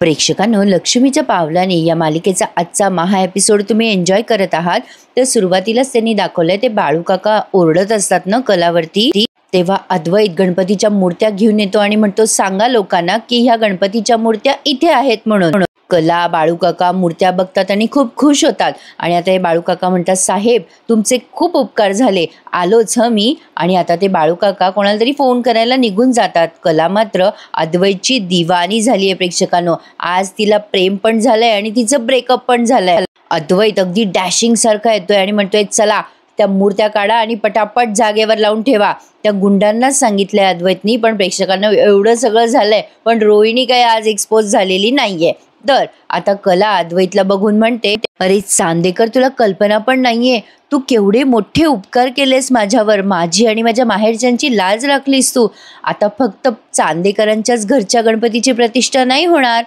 प्रेक्षकांनो, लक्ष्मीच्या पावलाने या मालिकेचा आजचा महा एपिसोड तुम्ही एन्जॉय करत आहात. तर सुरुवातीलाच त्यांनी दाखवलंय ते बाळू काका ओरडत असतात ना कलावरती. तेव्हा अद्वैत गणपतीच्या मूर्त्या घेऊन येतो आणि म्हणतो, सांगा लोकांना की ह्या गणपतीच्या मूर्त्या इथे आहेत म्हणून. कला, बाळू काका मूर्त्या बघतात आणि खूप खुश होतात. आणि आता हे बाळू काका म्हणतात, साहेब तुमचे खूप उपकार झाले, आलोच मी. आणि आता ते बाळू काका कोणाला तरी फोन करायला निघून जातात. कला मात्र अद्वैतची दिवाणी झाली आहे प्रेक्षकांनो. आज तिला प्रेम पण झालंय आणि तिचं ब्रेकअप पण झालंय. अद्वैत अगदी डॅशिंग सारखा येतोय आणि म्हणतोय, चला त्या मूर्त्या काढा आणि पटापट जागेवर लावून ठेवा. त्या गुंडांनाच सांगितलंय अद्वैतनी. पण प्रेक्षकांना एवढं सगळं झालंय पण रोहिणी काही आज एक्सपोज झालेली नाहीये. तर आता कला अद्वैतला बघून म्हणते, अरे चांदेकर, तुला कल्पना पण नाहीये, तू केवढे मोठे उपकार केलेस माझ्यावर, माझी आणि माझ्या माहेरच्यांची लाज राखलीस तू. आता फक्त चांदेकरांच्याच घरच्या गणपतीची प्रतिष्ठा नाही होणार,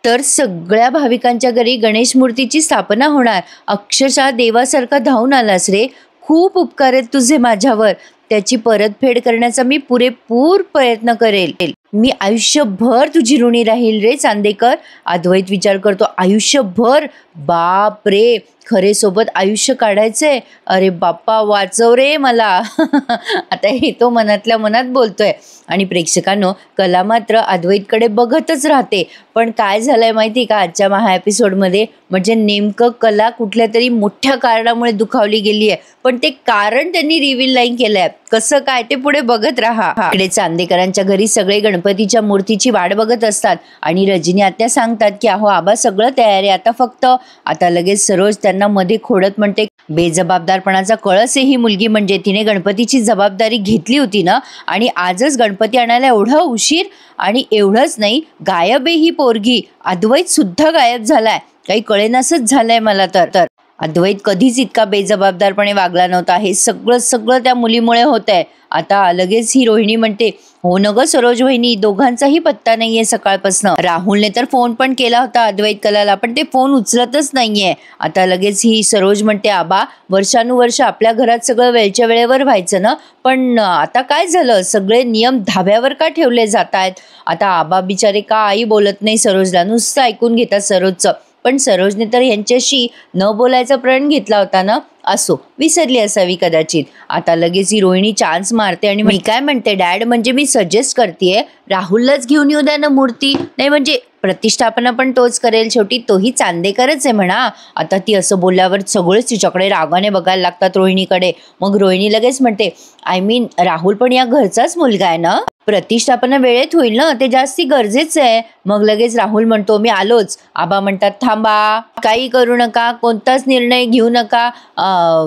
तर सगळ्या भाविकांच्या घरी गणेश मूर्तीची स्थापना होणार. अक्षरशः देवासारखा धावून आलास रे. खूप उपकार आहेत तुझे माझ्यावर. त्याची परतफेड करण्याचा मी पुरेपूर प्रयत्न करेल. मी आयुष्यभर तुझी ऋणी राहील रे चांदेकर. अद्वैत विचार करतो, आयुष्यभर? बाप रे, खरे सोबत आयुष्य काढायचंय? अरे बाप्पा वाचव रे मला. आता हे तो मनातल्या मनात बोलतोय. आणि प्रेक्षकांनो, कला मात्र अद्वैतकडे बघतच राहते. पण काय झालंय माहिती का आजच्या महा एपिसोडमध्ये, म्हणजे नेमकं कला कुठल्या तरी मोठ्या कारणामुळे दुखावली गेली आहे. पण ते कारण त्यांनी रिव्हील नाही केलंय. कसं काय ते पुढे बघत राहा. इकडे चांदेकरांच्या घरी सगळे गणपतीच्या मूर्तीची वाट बघत असतात आणि रजनी आत्या सांगतात की अहो आबा सगळं तयार आहे, आता फक्त. आता लगेच सरोज त्यांना मध्ये खोडत म्हणते, बेजबाबदारपणाचा कळस आहे ही मुलगी. म्हणजे तिने गणपतीची जबाबदारी घेतली होती ना, आणि आजच गणपती आणायला एवढा उशीर. आणि एवढंच नाही, गायब आहे ही पोरगी. अद्वैत सुद्धा गायब झालाय. काही कळेनासच झालंय मला. तर अद्वैत कधीच इतका बेजबाबदारपणे वागला नव्हता. हे सगळं त्या मुलीमुळे होतंय. आता लगेच ही रोहिणी म्हणते, हो न ग सरोज वहिनी, दोघांचाही पत्ता नाहीये सकाळपासून. राहुलने तर फोन पण केला होता अद्वैत कलाला, पण ते फोन उचलतच नाहीये. आता लगेच ही सरोज म्हणते, आबा वर्षानुवर्ष आपल्या घरात सगळं वेळच्या वेळेवर व्हायचं ना, पण आता काय झालं, सगळे नियम धाब्यावर का ठेवले जात आहेत? आता आबा बिचारे का आई बोलत नाही सरोजला, नुसतं ऐकून घेतात सरोजचं. पण सरोजने तर यांच्याशी न बोलायचा प्रण घेतला होता ना. असो, विसरली असावी कदाचित. आता लगेच ही रोहिणी चान्स मारते आणि मी काय म्हणते डॅड, म्हणजे मी सजेस्ट करतेय राहुललाच घेऊन येऊ द्या ना मूर्ती. नाही म्हणजे प्रतिष्ठापना पण तोच करेल, शेवटी तोही चांदेकरच आहे म्हणा. आता ती असं बोलल्यावर सगळेच तिच्याकडे रागाने बघायला लागतात रोहिणीकडे. मग रोहिणी लगेच म्हणते, आय मीन राहुल पण या घरचाच मुलगा आहे ना, प्रतिष्ठापना वेळेत होईल ना, ते जास्ती गरजेचं आहे. मग लगेच राहुल म्हणतो, मी आलोच. आबा म्हणतात, थांबा, काही करू नका, कोणताच निर्णय घेऊ नका,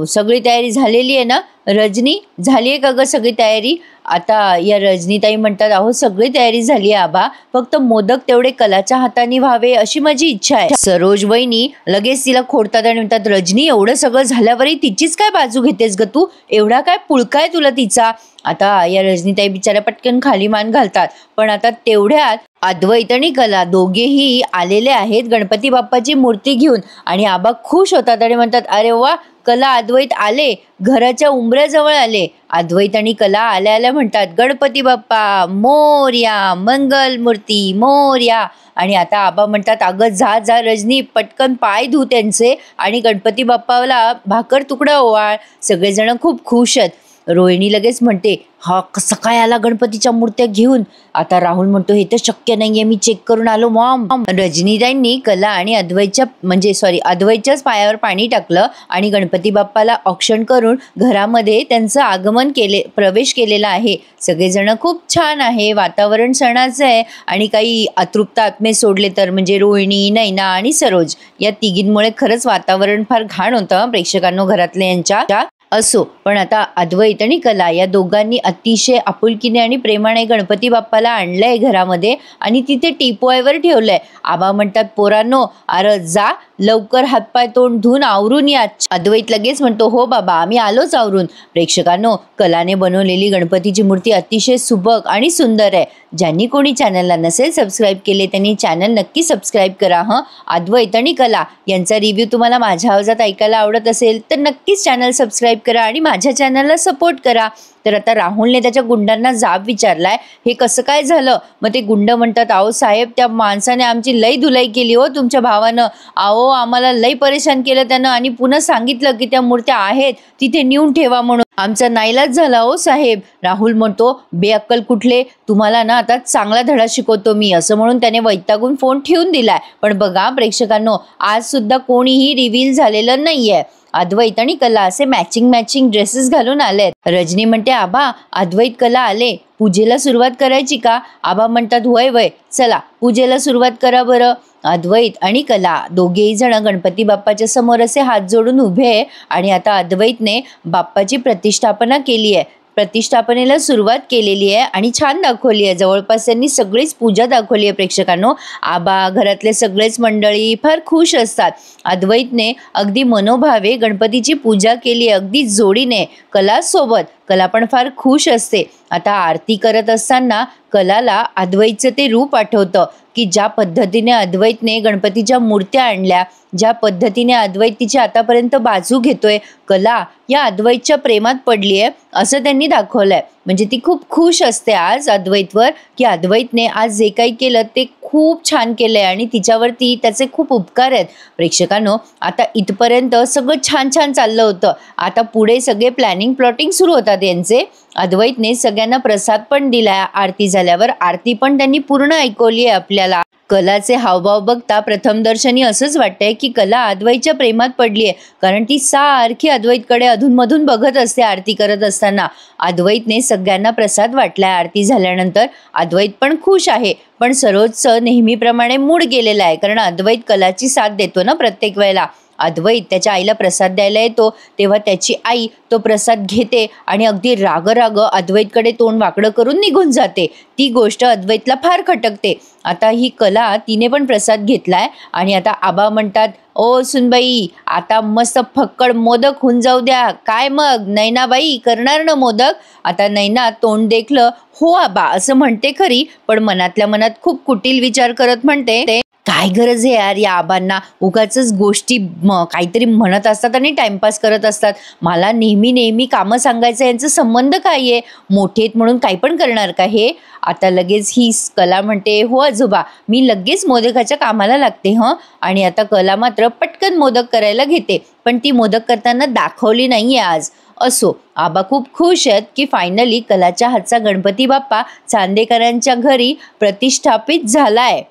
सगळी तयारी झालेली आहे ना. रजनी, झाली आहे का ग सगळी तयारी? आता या रजनीताई म्हणतात, अहो सगळी तयारी झाली आहे आबा, फक्त मोदक तेवढे कलाच्या हाताने व्हावे अशी माझी इच्छा आहे. सरोज वहिनी लगेच तिला खोडतात आणि म्हणतात, रजनी एवढं सगळं झाल्यावरही तिचीच काय बाजू घेतेस ग तू? एवढा काय पुळका तुला तिचा? आता या रजनीताई बिचाऱ्या पटकन खाली मान घालतात. पण आता तेवढ्यात अद्वैत आणि कला दोघेही आलेले आहेत गणपती बाप्पाची मूर्ती घेऊन. आणि आबा खुश होतात आणि म्हणतात, अरे वा, कला अद्वैत आले, घराच्या उंबऱ्याजवळ आले. अद्वैत आणि कला आल्या आल्या म्हणतात, गणपती बाप्पा मोरया, मंगल मूर्ती मोरया. आणि आता आबा म्हणतात, अगं जा जा रजनी, पटकन पाय धू त्यांचे आणि गणपती बाप्पाला भाकर तुकडा ओवाळ. सगळेजण खूप खुश आहेत. रोहिणी लगेच म्हणते, हा कसं काय आला गणपतीच्या मूर्त्या घेऊन? आता राहुल म्हणतो, हे तर शक्य नाहीये, मी चेक करून आलो मॉम. रजनीताईंनी कला आणि अद्वैतच्याच पायावर पाणी टाकलं आणि गणपती बाप्पाला औक्षण करून घरामध्ये त्यांचं आगमन प्रवेश केलेला आहे. सगळेजण खूप छान आहे, वातावरण सणाचं आहे. आणि काही अतृप्त आत्मे सोडले तर म्हणजे रोहिणी, नैना आणि सरोज या तिघींमुळे खरंच वातावरण फार घाण होतं प्रेक्षकांनो घरातले यांच्या. असो, पण आता अद्वैत आणि कला या दोघांनी अतिशय आपुलकीने आणि प्रेमाने गणपती बाप्पाला आणलंय घरामध्ये आणि तिथे टीपॉयवर ठेवलंय. आबा म्हणतात, पोरांनो अरे जा लवकर हातपाय तोंड धुवून आवरून या. अद्वैत लगेच म्हणतो, हो बाबा आम्ही आलोच आवरून. प्रेक्षकांनो, कलाने बनवलेली गणपतीची मूर्ती अतिशय सुबक आणि सुंदर आहे. ज्यांनी कोणी चॅनलला नसेल सबस्क्राईब केले त्यांनी चॅनल नक्की सबस्क्राईब करा. अद्वैत आणि कला यांचा रिव्ह्यू तुम्हाला माझ्या आवाजात ऐकायला आवडत असेल तर नक्कीच चॅनल सबस्क्राईब करा आणि माझ्या चॅनलला सपोर्ट करा. तर आता राहुलने त्याच्या गुंडांना जाब विचारलाय, हे कसं काय झालं? मग ते गुंड म्हणतात, अहो साहेब, त्या माणसाने आमची लई धुलाई केली हो तुमच्या भावानं. अहो आम्हाला लई परेशान केलं त्यानं आणि पुन्हा सांगितलं की त्या मूर्त्या आहेत तिथे नेऊन ठेवा म्हणून. आमचा नाईलाज झाला हो साहेब. राहुल म्हणतो, बेअक्कल कुठले, तुम्हाला ना आता चांगला धडा शिकवतो मी, असं म्हणून त्याने वैतागून फोन ठेवून दिलाय. पण बघा प्रेक्षकांनो, आज सुद्धा कोणीही रिव्हील झालेलं नाहीये. अद्वैत आणि कला असे मॅचिंग ड्रेसेस घालून आलेत. रजनी म्हणते, आबा अद्वैत कला आले, पूजेला सुरुवात करायची का? आबा म्हणतात, वय चला पूजेला सुरुवात करा बरं. अद्वैत आणि कला दोघेही जण गणपती बाप्पाच्या समोर असे हात जोडून उभे आहे आणि आता अद्वैतने बाप्पाची प्रतिष्ठापना केली आहे. प्रतिष्ठापनेला सुरुवात केलेली आहे आणि छान दाखवली आहे. जवळपास त्यांनी सगळीच पूजा दाखवली आहे प्रेक्षकांनो. आबा, घरातले सगळेच मंडळी फार खुश असतात. अद्वैतने अगदी मनोभावे गणपतीची पूजा केली आहे, अगदी जोडीने कलासोबत. कला पण फार खुश असते. आता आरती करत असताना कलाला अद्वैतचं ते रूप आठवतं की ज्या पद्धतीने अद्वैतने गणपतीच्या मूर्त्या आणल्या, ज्या पद्धतीने अद्वैत तिची आतापर्यंत बाजू घेतोय. कला या अद्वैतच्या प्रेमात पडली आहे असं त्यांनी दाखवलंय. म्हणजे ती खूप खुश असते आज अद्वैतवर की अद्वैतने आज जे काही केलं ते खूप छान केलंय आणि तिच्यावरती त्याचे खूप उपकार आहेत. प्रेक्षकांनो, आता इथपर्यंत सगळं छान चाललं होतं. आता पुढे सगळे प्लॅटिंग सुरू होतात यांचे. अद्वैतने सगळ्यांना प्रसाद पण दिलाय आरती झाल्यावर. आरती पण त्यांनी पूर्ण ऐकवली आहे आपल्याला. कलाचे हावभाव बघता प्रथम दर्शनी असंच वाटतंय की कला अद्वैतच्या प्रेमात पडली आहे, कारण ती सारखी अद्वैतकडे अधूनमधून बघत असते आरती करत असताना. अद्वैतने सगळ्यांना प्रसाद वाटलाय आरती झाल्यानंतर. अद्वैत पण खुश आहे, पण सरोजचं नेहमीप्रमाणे मूड गेलेला आहे, कारण अद्वैत कलाची साथ देतो ना प्रत्येक वेळेला. अद्वैत त्याच्या आईला प्रसाद द्यायला येतो तेव्हा त्याची आई तो प्रसाद घेते आणि अगदी राग अद्वैतकडे तोंड वाकडं करून निघून जाते. ती गोष्ट अद्वैतला फार खटकते. आता ही कला, तिने पण प्रसाद घेतलाय आणि आता आबा म्हणतात, ओ सुनबाई, आता मस्त फक्कड मोदक होऊन जाऊ द्या. काय मग नैनाबाई, करणार ना मोदक? आता नैना तोंड देखलं हो आबा असं म्हणते खरी, पण मनातल्या मनात खूप कुटील विचार करत म्हणते, काय गरज आहे यार या आबांना, उगाचच गोष्टी काहीतरी म्हणत असतात आणि टाइमपास करत असतात. मला नेहमी कामं सांगायचं यांचा संबंध काय आहे? मोठेत म्हणून काही पण करणार का हे? आता लगेच ही कला म्हणते, हो आजोबा, मी लगेच मोदकाच्या कामाला लागते आणि आता कला मात्र पटकन मोदक करायला घेते, पण ती मोदक करताना दाखवली नाहीये आज. असो, आबा खूप खुश आहेत की फायनली कलाच्या हातचा गणपती बाप्पा चांदेकरांच्या घरी प्रतिष्ठापित झालाय.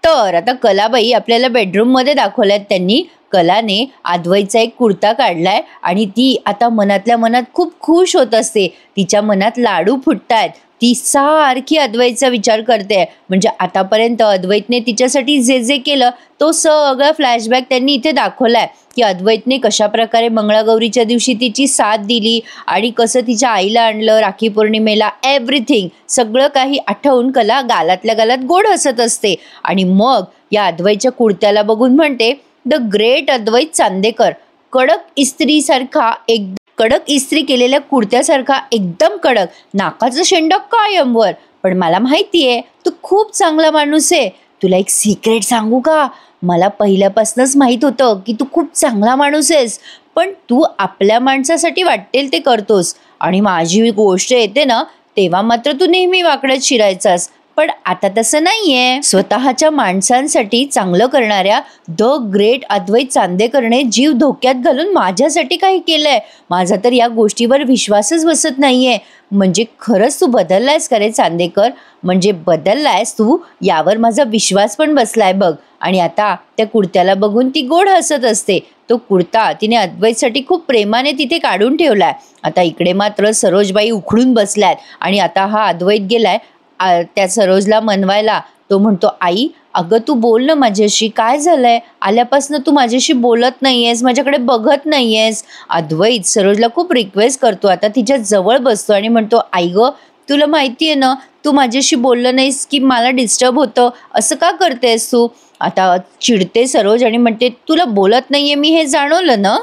तर आता कलाबाई आपल्याला बेडरूम मध्ये दाखवल्यात त्यांनी. कलाने अद्वैतचा एक कुर्ता काढलाय आणि ती आता मनातल्या मनात खूप खुश होत असते. तिच्या मनात लाडू फुटतायत. ती सारखी अद्वैतचा विचार करते. म्हणजे आतापर्यंत अद्वैतने तिच्यासाठी जे जे केलं तो सगळा फ्लॅशबॅक त्यांनी इथे दाखवलाय की अद्वैतने कशा प्रकारे मंगळागौरीच्या दिवशी तिची साथ दिली आणि कसं तिच्या आईला आणलं राखी पौर्णिमेला. एव्हरीथिंग सगळं काही आठवून कला गालातल्या गालात गोड हसत असते आणि मग या अद्वैतच्या कुर्त्याला बघून म्हणते, द ग्रेट अद्वैत चांदेकर. कडक इस्त्री केलेल्या कुर्त्यासारखा एकदम कडक, नाकाचं शेंडं कायम वर. पण मला माहितीये तू खूप चांगला माणूस आहे. तुला एक सिक्रेट सांगू का? मला पहिल्यापासूनच माहित होतं की तू खूप चांगला माणूस आहेस, पण तू आपल्या माणसासाठी वाटेल ते करतोस आणि माझी गोष्ट येते ना तेव्हा मात्र तू नेहमी वाकड्यात शिरायचास. पण आता तसं नाहीये. स्वतःच्या माणसांसाठी चांगलं करणाऱ्या द ग्रेट अद्वैत चांदेकरने जीव धोक्यात घालून माझ्यासाठी काही केलंय. माझा तर या गोष्टीवर विश्वासच बसत नाहीये. म्हणजे खरंच तू बदललायस का रे चांदेकर? म्हणजे बदललायस तू, यावर माझा विश्वास पण बसलाय बघ. आणि आता त्या कुर्त्याला बघून ती गोड हसत असते. तो कुर्ता तिने अद्वैतसाठी खूप प्रेमाने तिथे काढून ठेवलाय. आता इकडे मात्र सरोजबाई उखडून बसल्यात आणि आता हा अद्वैत गेलाय त्या सरोजला मनवायला. तो म्हणतो, आई अगं तू बोल ना माझ्याशी, काय झालंय? आल्यापासून तू माझ्याशी बोलत नाहीयेस, माझ्याकडे बघत नाहीयेस. अद्वैत सरोजला खूप रिक्वेस्ट करतो. आता तिच्या जवळ बसतो आणि म्हणतो, आई गं, तुला माहिती आहे ना तू माझ्याशी बोललं नाहीस की मला डिस्टर्ब होतं, असं का करतेस तू? आता चिडते सरोज आणि म्हणते, तुला बोलत नाहीये मी हे जाणवलं ना,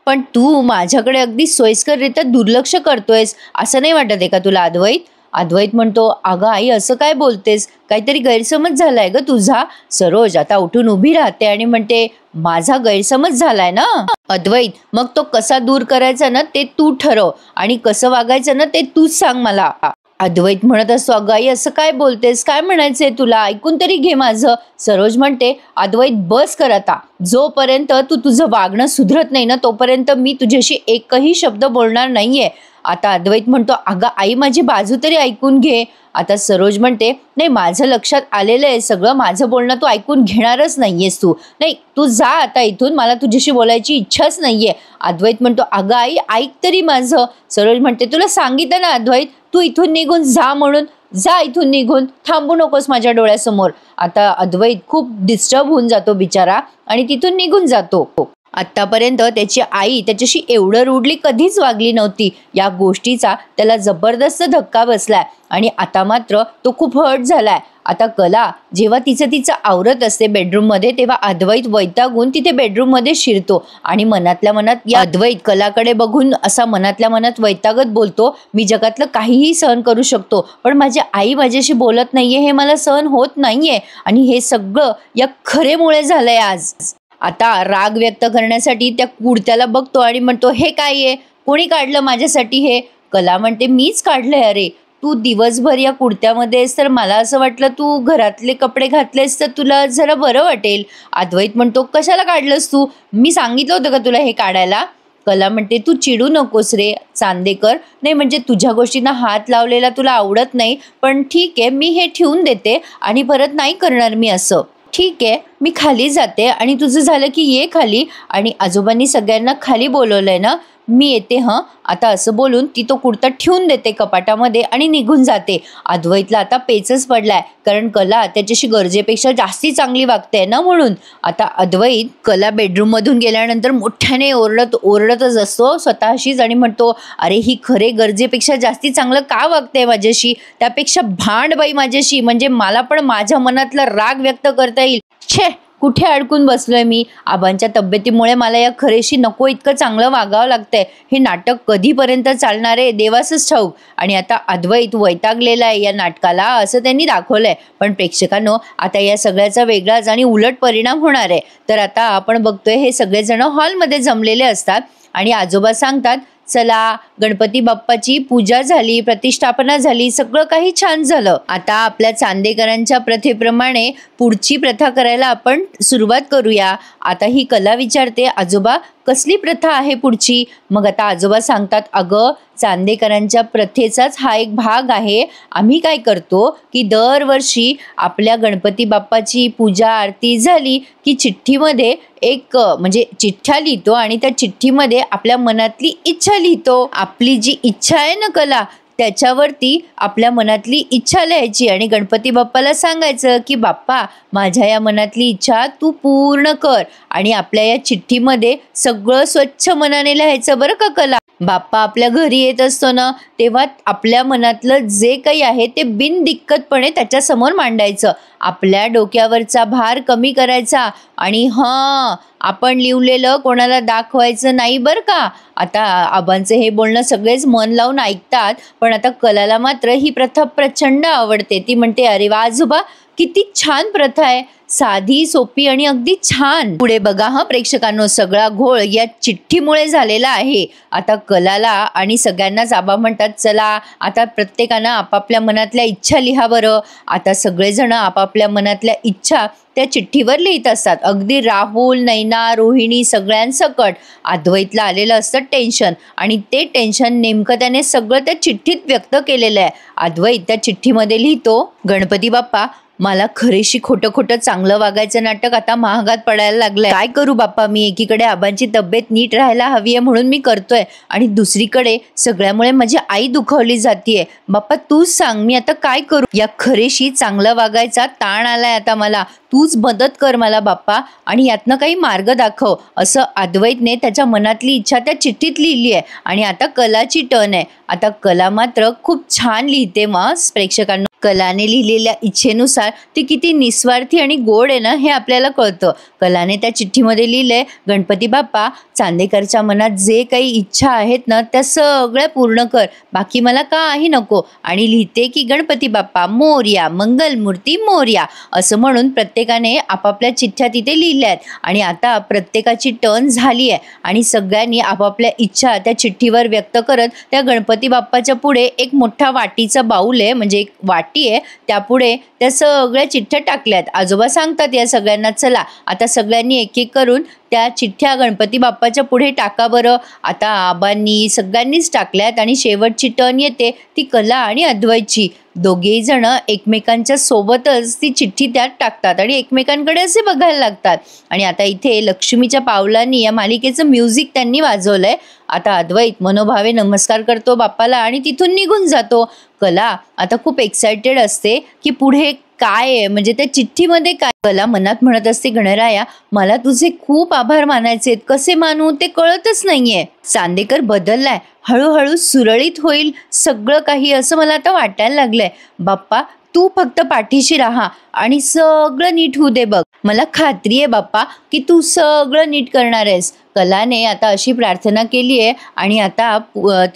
पण तू माझ्याकडे अगदी सोयीस्कररित्या दुर्लक्ष करतोयस, असं नाही वाटत आहे का तुला अद्वैत? अद्वैत म्हणतो, अगं आई असं काय बोलतेस, काहीतरी गैरसमज झालाय ग तुझा. सरोज आता उठून उभी राहते आणि म्हणते, माझा गैरसमज झालाय ना. अद्वैत, मग तो कसा दूर करायचा ना ते तू ठरव आणि कसं वागायचं ना ते तूच सांग मला. अद्वैत म्हणत असतो, अगं आई असं काय बोलतेस, काय म्हणायचंय तुला, ऐकून तरी घे माझं. सरोज म्हणते, अद्वैत बस कर आता. जोपर्यंत तू तुझं वागणं सुधरत नाही ना तोपर्यंत मी तुझ्याशी एकही शब्द बोलणार नाहीये. आता अद्वैत म्हणतो, अगं आई माझी बाजू तरी ऐकून घे. आता सरोज म्हणते, नाही माझं लक्षात आलेलं आहे सगळं, माझं बोलणं तू ऐकून घेणारच नाहीयेस तू. नाही तू जा आता इथून, मला तुझ्याशी बोलायची इच्छाच नाहीये. अद्वैत म्हणतो, अगं आई ऐक तरी माझं. सरोज म्हणते, तुला सांगितलं ना अद्वैत, तू इथून निघून जा म्हणून. जा इथून निघून, थांबू नकोस माझ्या डोळ्यासमोर. आता अद्वैत खूप डिस्टर्ब होऊन जातो बिचारा आणि तिथून निघून जातो. आत्तापर्यंत त्याची आई त्याच्याशी एवढं रूडली कधीच वागली नव्हती. या गोष्टीचा त्याला जबरदस्त धक्का बसलाय आणि आता मात्र तो खूप हर्ट झालाय. आता कला जेव्हा तिचं आवरत असते बेडरूममध्ये तेव्हा अद्वैत वैतागून तिथे बेडरूममध्ये शिरतो आणि मनातल्या मनात या अद्वैत कलाकडे बघून असा मनातल्या मनात वैतागत बोलतो, मी जगातलं काहीही सहन करू शकतो पण माझी आई माझ्याशी बोलत नाहीये, हे मला सहन होत नाहीये आणि हे सगळं या खरेमुळे झालंय आज. आता राग व्यक्त करण्यासाठी त्या कुडत्याला बघतो आणि म्हणतो, हे काय आहे, कोणी काढलं माझ्यासाठी हे. कला म्हणते, मीच काढलंय. अरे तू दिवसभर या कुडत्यामध्ये आहेस तर मला असं वाटलं तू घरातले कपडे घातलेस तर तुला जरा बरं वाटेल. अद्वैत म्हणतो, कशाला काढलंस तू, मी सांगितलं होतं का तुला हे काढायला. कला म्हणते, तू चिडू नकोस रे चांदेकर, नाही म्हणजे तुझ्या गोष्टींना हात लावलेला तुला आवडत नाही पण ठीक आहे, मी हे ठेवून देते आणि परत नाही करणार मी असं. ठीक आहे, मी खाली जाते आणि तुझं झालं की ये खाली. आणि आजोबांनी सगळ्यांना खाली बोलवलंय ना, मी येते हं. आता असं बोलून ती तो कुर्ता ठेवून देते कपाटामध्ये आणि निघून जाते. अद्वैतला आता पेचच पडलाय कारण कला त्याच्याशी गरजेपेक्षा जास्ती चांगली वागते ना म्हणून. आता अद्वैत कला बेडरूममधून गेल्यानंतर मोठ्याने ओरडतच असतो स्वतःशीच आणि म्हणतो, अरे ही खरे गरजेपेक्षा जास्ती चांगलं का वागते माझ्याशी, त्यापेक्षा भांड बाई माझ्याशी, म्हणजे मला पण माझ्या मनातला राग व्यक्त करता येईल. छे, कुठे अडकून बसलोय मी. आबांच्या तब्येतीमुळे मला या खरेशी नको इतकं चांगलं वागावं लागतंय. हे नाटक कधीपर्यंत चालणार आहे देवासच ठाऊक. आणि आता अद्वैत वैतागलेला आहे या नाटकाला असं त्यांनी दाखवलंय. पण प्रेक्षकांनो आता या सगळ्याचा वेगळाच आणि उलट परिणाम होणार आहे. तर आता आपण बघतोय हे सगळेजण हॉलमध्ये जमलेले असतात आणि आजोबा सांगतात, चला गणपती बाप्पाची पूजा झाली, प्रतिष्ठापना झाली, सगळं काही छान झालं. आता आपल्या चांदेकरांच्या प्रथेप्रमाणे पुढची प्रथा करायला आपण सुरुवात करूया. आता ही कला विचारते, आजोबा कसली प्रथा आहे पुढची. मग आता आजोबा सांगतात, अगं चांदेकरांच्या प्रथेचाच हा एक भाग आहे. आम्ही काय करतो की दरवर्षी आपल्या गणपती बाप्पाची पूजा आरती झाली की चिठ्ठीमध्ये एक म्हणजे चिठ्ठ्या लिहितो आणि त्या चिठ्ठीमध्ये आपल्या मनातली इच्छा लिहितो. आपली जी इच्छा आहे ना कला, त्याच्यावरती आपल्या मनातली इच्छा लिहायची आणि गणपती बाप्पाला सांगायचं की बाप्पा माझ्या या मनातली इच्छा तू पूर्ण कर. आणि आपल्या या चिठ्ठीमध्ये सगळं स्वच्छ मनाने लिहायचं बरं का कला. बाप्पा आपल्या घरी येत असतो ना तेव्हा आपल्या मनातलं जे काही आहे ते बिनदिक्कतपणे त्याच्यासमोर मांडायचं. आपल्या डोक्यावरचा भार कमी करायचा आणि हां आपण लिहिलेलं कोणाला दाखवायचं नाही बरं का. आता आबांचे हे बोलणं सगळेच मन लावून ऐकतात पण आता कलाला मात्र ही प्रथा प्रचंड आवडते. ती म्हणते, अरे वा आजोबा किती छान प्रथा आहे, साधी सोपी आणि अगदी छान. पुढे बघा हा प्रेक्षकांनो, सगळा घोळ या चिठ्ठीमुळे झालेला आहे. आता कलाला आणि सगळ्यांनाच आबा म्हणतात, चला आता प्रत्येकानं आपापल्या मनातल्या इच्छा लिहा बरं. आता सगळेजण आपापल्या मनातल्या इच्छा त्या चिठ्ठीवर लिहित असतात. अगदी राहुल, नैना, रोहिणी सगळ्यांसकट. अद्वैतला आलेलं असतं टेन्शन आणि ते टेन्शन नेमकं त्याने सगळं त्या चिठ्ठीत व्यक्त केलेलं आहे. अद्वैत त्या चिठ्ठीमध्ये लिहितो, गणपती बाप्पा मला खरेशी खोटं खोटं चांगलं वागायचं नाटक आता महागात पडायला लागलंय. काय करू बाप्पा मी, एकीकडे आबांची तब्येत नीट राहायला हवी आहे म्हणून मी करतोय आणि दुसरीकडे सगळ्यामुळे माझी आई दुखावली जातीये. बाप्पा तूच सांग मी आता काय करू. या खरेशी चांगलं वागायचा ताण आलाय आता मला. तूच मदत कर मला बाप्पा आणि यातनं काही मार्ग दाखव, असं अद्वैतने त्याच्या मनातली इच्छा त्या चिठ्ठीत लिहिली आहे. आणि आता कलाची टर्न आहे. आता कला मात्र खूप छान लिहिते. मग प्रेक्षकांना कलाने लिहिलेल्या इच्छेनुसार ती किती निस्वार्थी आणि गोड आहे ना, हे आपल्याला कळतं. कलाने त्या चिठ्ठीमध्ये लिहिलंय, गणपती बाप्पा, चांदेकरच्या मनात जे काही इच्छा आहेत ना त्या सगळ्या पूर्ण कर, बाकी मला काही नको. आणि लिहिते की गणपती बाप्पा मोरया, मंगलमूर्ती मोरया, असं म्हणून प्रत्येकाने आपापल्या चिठ्ठ्या तिथे लिहिल्या आहेत. आणि आता प्रत्येकाची टर्न झाली आहे आणि सगळ्यांनी आपापल्या इच्छा त्या चिठ्ठीवर व्यक्त करत त्या गणपती बाप्पाच्या पुढे एक मोठा वाटीचा बाऊल आहे, म्हणजे एक वाटी आहे, त्यापुढे त्या सगळ्या चिठ्ठ्या टाकल्यात. आजोबा सांगतात या सगळ्यांना, चला आता सगळ्यांनी एक एक करून त्या चिठ्ठ्या गणपती बाप्पाच्या पुढे टाका बरं. आता आबांनी सगळ्यांनीच टाकल्यात आणि शेवटची टर्न येते ती कला आणि अद्वैतची. दोघेही जण एकमेकांच्या सोबतच ती चिठ्ठी त्यात टाकतात आणि एकमेकांकडे असे बघायला लागतात. आणि आता इथे लक्ष्मीच्या पावलांनी या मालिकेचं म्युझिक त्यांनी वाजवलंय. आता अद्वैत मनोभावे नमस्कार करतो बाप्पाला आणि तिथून निघून जातो. कला आता खूप एक्सायटेड असते की पुढे काय आहे, म्हणजे त्या चिठ्ठीमध्ये काय. कला मनात म्हणत असते, गणराया मला तुझे खूप आभार मानायचे, कसे मानू ते कळतच नाहीये. चांदेकर बदललाय, हळूहळू सुरळीत होईल सगळं काही, असं मला आता वाटायला लागलंय. बाप्पा तू फक्त पाठीशी राहा आणि सगळं नीट होऊ दे बघ. मला खात्री आहे बाप्पा की तू सगळं नीट करणार आहेस. कलाने आता अशी प्रार्थना केली आहे आणि आता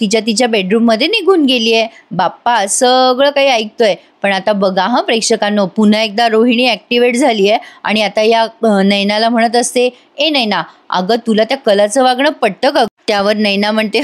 तिच्या बेडरूममध्ये निघून गेली आहे. बाप्पा सगळं काही ऐकतोय. पण आता बघा प्रेक्षकांनो, पुन्हा एकदा रोहिणी ॲक्टिवेट झाली आहे आणि आता या नैनाला म्हणत असते, ए नैना, अगं तुला त्या कलाचं वागणं पटतं का? त्यावर नैना म्हणते,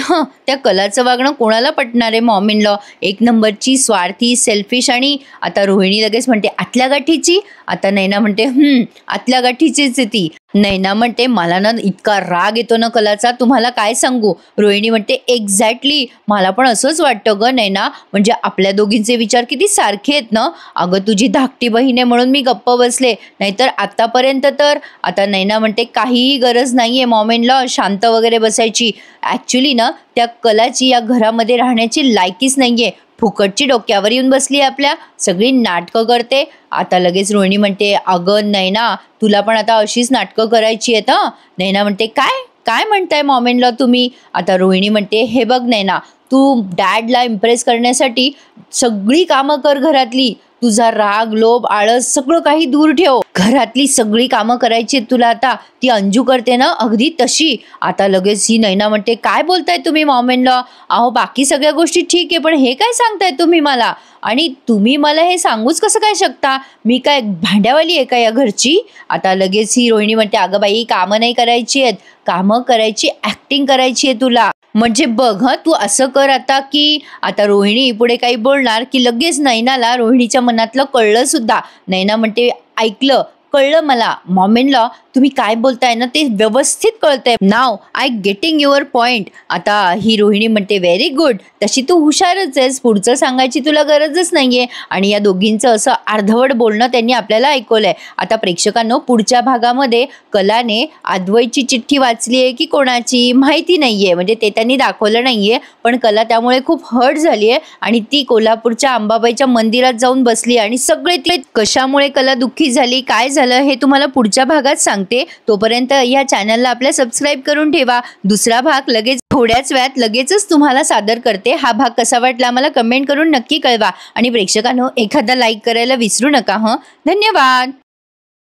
त्या कलाचं वागणं कोणाला पटणार आहे मॉम इन लॉ, एक नंबरची स्वार्थी, सेल्फिश. आणि आता रोहिणी लगेच म्हणते, आतल्या गाठीची. आता नैना म्हणते, आतल्या गाठीचीच आहे ती. नैना म्हणते, मला ना इतका राग येतो ना कलाचा, तुम्हाला काय सांगू. रोहिणी म्हणते, एक्झॅक्टली मला पण असंच वाटतं ग नैना, म्हणजे आपल्या दोघींचे विचार किती सारखे आहेत ना. अगं तुझी धाकटी बहीण आहे म्हणून मी गप्प बसले, नाहीतर आतापर्यंत तर. आता नैना म्हणते, काहीही गरज नाहीये मॉम इन लॉ शांत वगैरे बसायची. ॲक्च्युली ना त्या कलाची या घरामध्ये राहण्याची लायकीच नाहीये, फुकटची डोक्यावर येऊन बसली आपल्या, सगळी नाटकं करते. आता लगेच रोहिणी म्हणते, अगं नैना तुला पण आता अशीच नाटकं करायची आहेत. नैना म्हणते, काय काय म्हणताय मॉम इन लॉ तुम्ही. आता रोहिणी म्हणते, हे बघ नैना, तू डॅडला इम्प्रेस करण्यासाठी सगळी कामं कर घरातली, तुझा राग, लोभ, आळस सगळं काही दूर ठेव, घरातली सगळी कामं करायची तुला. आता ती अंजू करते ना अगदी तशी. आता लगेच ही नैना म्हणते, काय बोलताय तुम्ही मॉम इन लॉ, अहो बाकी सगळ्या गोष्टी ठीक आहे पण हे काय सांगताय तुम्ही मला, आणि तुम्ही मला हे सांगूच कसं काय शकता, मी काय भांड्यावाली आहे का या घरची. आता लगेच ही रोहिणी म्हणते, अगं बाई कामं नाही करायची आहेत, कामं करायची, ॲक्टिंग करायची आहे तुला, म्हणजे बघ तू असं कर आता. की आता रोहिणी पुढे काही बोलणार की लगेच नैनाला रोहिणीच्या मनातलं कळलं सुद्धा. नैना म्हणते, ऐकलं, कळलं मला मॉम इन लॉ, तुम्ही काय बोलताय ना ते व्यवस्थित कळतंय. नाव आय गेटिंग युअर पॉइंट. आता ही रोहिणी म्हणते, व्हेरी गुड, तशी तू हुशारच आहेस, पुढचं सांगायची तुला गरजच नाहीये. आणि या दोघींचं असं अर्धवट बोलणं त्यांनी आपल्याला ऐकवलंय. आता प्रेक्षकांनो, पुढच्या भागामध्ये कलाने अद्वैतची चिठ्ठी वाचली आहे की कोणाची माहिती नाहीये, म्हणजे ते त्यांनी दाखवलं नाहीये, पण कला त्यामुळे खूप हर्ट झाली आहे आणि ती कोल्हापूरच्या अंबाबाईच्या मंदिरात जाऊन बसली. आणि सगळे ते कशामुळे कला दुःखी झाली, काय झालं हे तुम्हाला पुढच्या भागात सांगते. तोपर्यंत या चॅनलला आपल्या सबस्क्राईब करून ठेवा. दुसरा भाग लगेच थोड्याच वेळात लगेचच तुम्हाला सादर करते. हा भाग कसा वाटला मला कमेंट करून नक्की कळवा आणि प्रेक्षकांनो एखादा लाईक करायला विसरू नका. धन्यवाद.